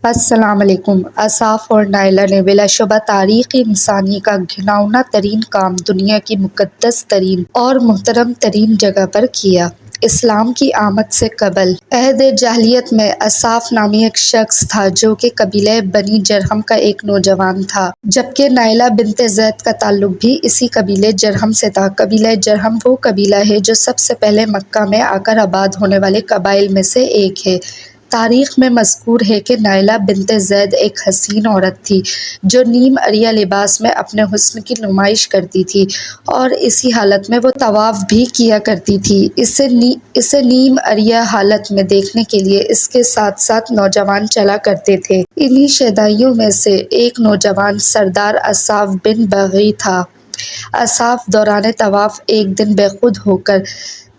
السلام علیکم۔ اصاف اور نائلہ نے بلا شبہ تاریخ انسانی کا گھناؤنا ترین کام دنیا کی مقدس ترین اور محترم ترین جگہ پر کیا۔ اسلام کی آمد سے قبل عہد جاہلیت میں اصاف نامی ایک شخص تھا جو کہ قبیلہ بنی جرہم کا ایک نوجوان تھا، جبکہ نائلہ بنت زید کا تعلق بھی اسی قبیلہ جرہم سے تھا۔ قبیلہ جرہم وہ قبیلہ ہے جو سب سے پہلے مکہ میں آ کر آباد ہونے والے قبائل میں سے ایک ہے۔ تاریخ میں مذکور ہے کہ نائلہ بنت زید ایک حسین عورت تھی جو نیم عریاں لباس میں اپنے حسن کی نمائش کرتی تھی اور اسی حالت میں وہ طواف بھی کیا کرتی تھی۔ اسے نیم عریاں حالت میں دیکھنے کے لیے اس کے ساتھ ساتھ نوجوان چلا کرتے تھے۔ انہی شیدائیوں میں سے ایک نوجوان سردار اصاف بن بغی تھا۔ اصاف دوران طواف ایک دن بے خود ہو کر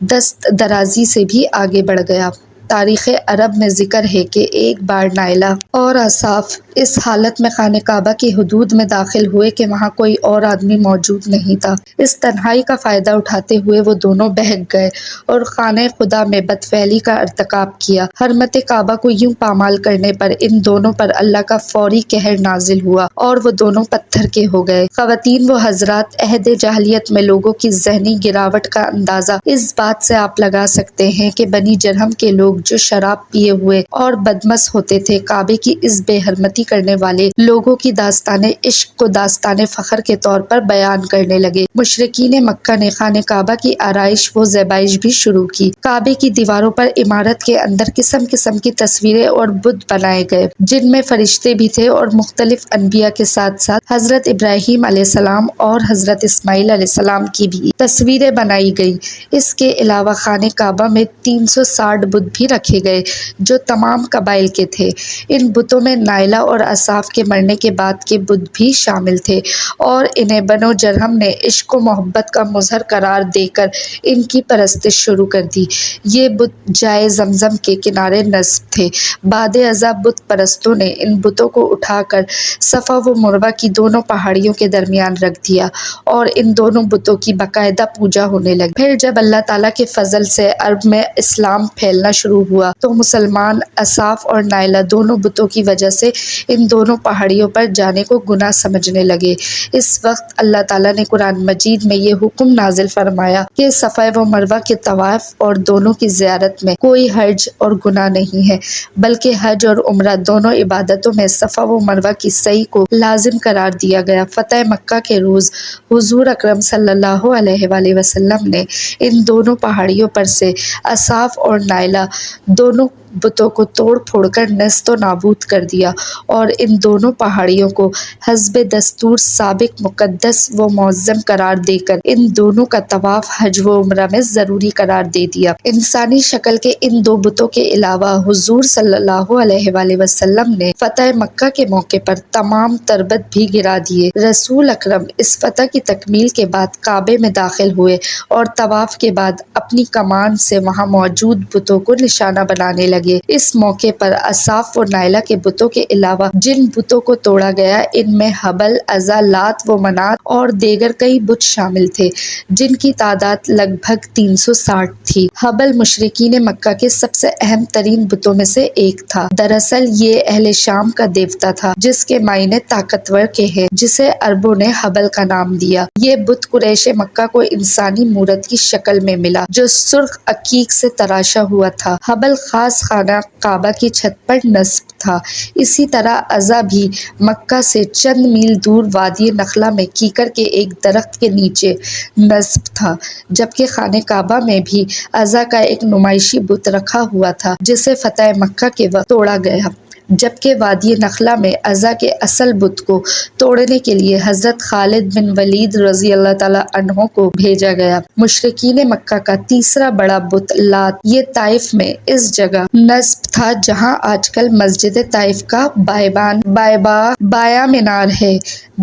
دست درازی سے بھی آگے بڑھ گیا۔ تاریخ عرب میں ذکر ہے کہ ایک بار نائلہ اور اصاف اس حالت میں خانہ کعبہ کی حدود میں داخل ہوئے کہ وہاں کوئی اور آدمی موجود نہیں تھا۔ اس تنہائی کا فائدہ اٹھاتے ہوئے وہ دونوں بہک گئے اور خانہ خدا میں بدفعلی کا ارتکاب کیا۔ حرمت کعبہ کو یوں پامال کرنے پر ان دونوں پر اللہ کا فوری قہر نازل ہوا اور وہ دونوں پتھر کے ہو گئے۔ خواتین و حضرات، عہد جاہلیت میں لوگوں کی ذہنی گراوٹ کا اندازہ اس بات سے آپ لگا سکتے ہیں کہ بنی جرہم کے لوگ جو شراب پیے ہوئے اور بدمست ہوتے تھے، کعبے کی اس بے حرمتی کرنے والے لوگوں کی داستان عشق کو داستان فخر کے طور پر بیان کرنے لگے۔ مشرکین مکہ نے خانہ کعبہ کی آرائش و زیبائش بھی شروع کی۔ کعبے کی دیواروں پر عمارت کے اندر قسم قسم کی تصویریں اور بت بنائے گئے جن میں فرشتے بھی تھے اور مختلف انبیاء کے ساتھ ساتھ حضرت ابراہیم علیہ السلام اور حضرت اسماعیل علیہ السلام کی بھی تصویریں بنائی گئیں۔ اس کے علاوہ خانہ کعبہ میں 360 بت بھی رکھے گئے جو تمام قبائل کے تھے۔ ان بتوں میں نائلہ اور اصاف کے مرنے کے بعد کے بت بھی شامل تھے اور انہیں بنو جرہم نے عشق و محبت کا مظہر قرار دے کر ان کی پرستش شروع کر دی۔ یہ بت جائے زمزم کے کنارے نصب تھے۔ بعد ازاں بت پرستوں نے ان بتوں کو اٹھا کر صفا و مروہ کی دونوں پہاڑیوں کے درمیان رکھ دیا اور ان دونوں بتوں کی باقاعدہ پوجا ہونے لگی۔ پھر جب اللہ تعالیٰ کے فضل سے عرب میں اسلام پھیلنا شروع ہوا تو مسلمان اصاف اور نائلہ دونوں بتوں کی وجہ سے ان دونوں پہاڑیوں پر جانے کو گناہ سمجھنے لگے۔ اس وقت اللہ تعالیٰ نے قرآن مجید میں یہ حکم نازل فرمایا کہ صفا و مروہ کے طواف اور دونوں کی زیارت میں کوئی حرج اور گناہ نہیں ہے، بلکہ حج اور عمرہ دونوں عبادتوں میں صفا و مروہ کی سعی کو لازم قرار دیا گیا۔ فتح مکہ کے روز حضور اکرم صلی اللہ علیہ وآلہ وسلم نے ان دونوں پہاڑیوں پر سے اصاف اور نائلہ دونوں بتوں کو توڑ پھوڑ کر نیست و نابود کر دیا اور ان دونوں پہاڑیوں کو حسب دستور سابق مقدس و معظم قرار دے کر ان دونوں کا طواف حج و عمرہ میں ضروری قرار دے دیا۔ انسانی شکل کے ان دو بتوں کے علاوہ حضور صلی اللہ علیہ وآلہ وسلم نے فتح مکہ کے موقع پر تمام تر بت بھی گرا دیے۔ رسول اکرم اس فتح کی تکمیل کے بعد کعبے میں داخل ہوئے اور طواف کے بعد اپنی کمان سے وہاں موجود بتوں کو نشانہ بنانے لگے۔ اس موقع پر اصاف و نائلہ کے بتوں کے علاوہ جن بتوں کو توڑا گیا ان میں حبل، عزا، لات و منات اور دیگر کئی بت شامل تھے جن کی تعداد لگ بھگ 360 تھی۔ حبل مشرکین مکہ کے سب سے اہم ترین بتوں میں سے ایک تھا۔ دراصل یہ اہل شام کا دیوتا تھا جس کے معنی طاقتور کے ہیں، جسے عربوں نے حبل کا نام دیا۔ یہ بت قریش مکہ کو انسانی مورت کی شکل میں ملا جو سرخ عقیق سے تراشا ہوا تھا۔ حبل خاص خانہ کعبہ کی چھت پر نصب تھا۔ اسی طرح عزا بھی مکہ سے چند میل دور وادی نخلہ میں کیکر کے ایک درخت کے نیچے نصب تھا، جبکہ خانہ کعبہ میں بھی عزا کا ایک نمائشی بت رکھا ہوا تھا جسے فتح مکہ کے وقت توڑا گیا، جبکہ وادی نخلہ میں عزا کے اصل بت کو توڑنے کے لیے حضرت خالد بن ولید رضی اللہ تعالیٰ عنہ کو بھیجا گیا۔ مشرکین مکہ کا تیسرا بڑا بت لات، یہ طائف میں اس جگہ نصب تھا جہاں آج کل مسجد طائف کا بائیں مینار ہے۔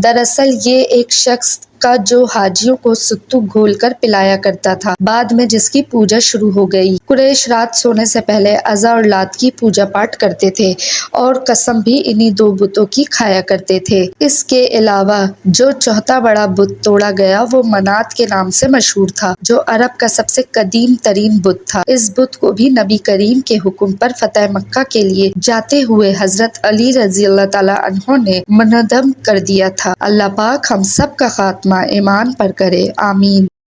دراصل یہ ایک شخص کا جو حاجیوں کو ستو گھول کر پلایا کرتا تھا، بعد میں جس کی پوجا شروع ہو گئی۔ قریش رات سونے سے پہلے عزا اور لات کی پوجا پاٹ کرتے تھے اور قسم بھی انہی دو بتوں کی کھایا کرتے تھے۔ اس کے علاوہ جو چوتھا بڑا بت توڑا گیا وہ منات کے نام سے مشہور تھا، جو عرب کا سب سے قدیم ترین بت تھا۔ اس بت کو بھی نبی کریم کے حکم پر فتح مکہ کے لیے جاتے ہوئے حضرت علی رضی اللہ تعالیٰ عنہ نے منہدم کر دیا تھا۔ اللہ پاک ہم سب کا خاتمہ ایمان پر کرے، آمین۔